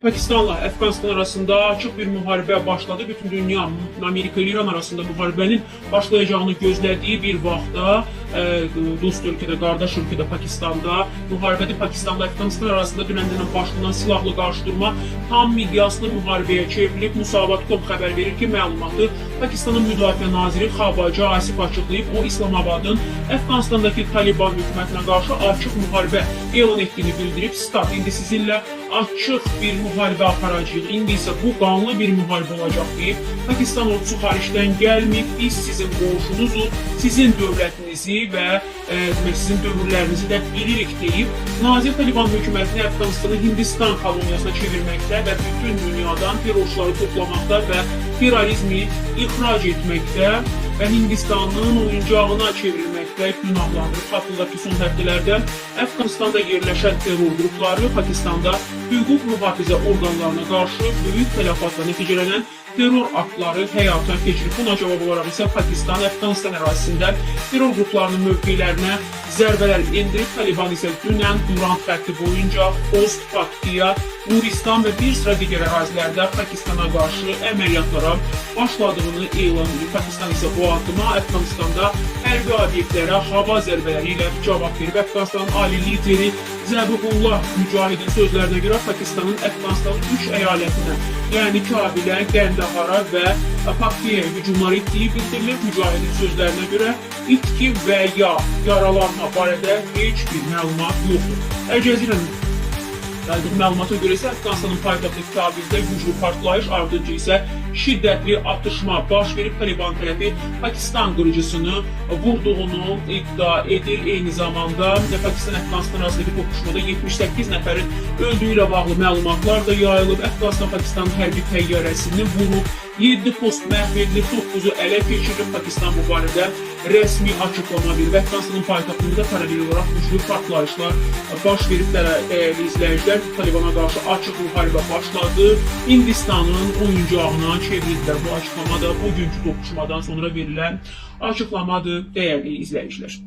Pakistanla Əfqanistan arasında açıq bir müharibə başladı. Bütün dünya Amerika ile İran arasında müharibənin başlayacağını gözlədiyi bir vaxtda dost ölkədə, qardaş ölkədə Pakistanda müharibədə Pakistanla Əfqanistan arasında dünəndən başlanan silahlı qarşıdurma tam miqyaslı müharibəyə çevrilib. Musavat.com xəbər verir ki, məlumatı Pakistanın Müdafiə Naziri Xabaca Asif açıqlayıb. O, İslamabadın Əfqanistandakı Taliban hökumətinə qarşı açıq müharibə elan etdiyini bildirib. Stat, indi sizinlə açıq bir müharibə aparacağıq. İndi isə bu qanlı bir müharibə olacaq deyib. Pakistan ordusu xaricdən gəlməyib. Biz sizin borcunuzu, sizin dövlətinizi və sizin dövrlərinizi də bilirik deyib. Nazir Taliban hökumətini Əfqanistanı Hindistan koloniyasına çevirməkdə və bütün dünyadan terrorçuları toplamaqda və terrorizmi ixrac etməkdə və Hindistanın oyuncağına çevrilməkdə günahlandırıb. Xatırladaq ki, son həftələrdə Əfqanistanda yerləşən terror qrupları Pakistanda hüquq mühafizə orqanlarına qarşı böyük tələfatla nəticələnən terror aktları həyata keçirib. Buna cavab olaraq isə Pakistan Əfqanistan ərazisində terror qruplarının mövqelərinə zərbələr endirib. Taliban isə dünən Durand xətti boyunca Xost, Paktiya, Nuristan və bir sıra digər ərazilərdə Pakistana qarşı əməliyyatlara başladığını elan edib. Pakistan isə bu addıma Əfqanistanda hərbi obyektlərə hava zərbələri ilə cavab verib. Əfqanistanın ali lideri Zəbihullah Mücahidin sözlərinə görə Pakistanın Əfqanistanın 3 əyalətinə, yəni Kabilə, Qəndahara və Paktiyaya hücumlar etdiyi bildirilir. Mücahidin sözlərinə görə itki və ya yaralanma barədə heç bir məlumat yoxdur. Əl-Cəzirənin əldə məlumata görə isə Əfqanistanın paytaxtı Kabildə güclü partlayış, ardınca isə şiddətli atışma baş verib. Taliban tərəfi Pakistan qırıcısını vurduğunu iddia edir. Eyni zamanda Pakistan-Əfqanistan arasındakı toqquşmada 78 nəfərin öldüyü ilə bağlı məlumatlar da yayılıb. Əfqanistan hərbi təyyarəsini vurub, 7 post məhv edilib, 9-u ələ keçirilib. Pakistan bu barədə rəsmi açıqlama verir. Əfqanistanın paytaxtında da paralel olaraq güclü partlayışlar baş verib. Dəyərli izləyicilər, Talibana qarşı açıq müharibə başladı. Hindistanın oyuncağına çevrildilər. Bu açıqlama da bugünkü toqquşmadan sonra verilən açıqlamadır, dəyərli izləyicilər.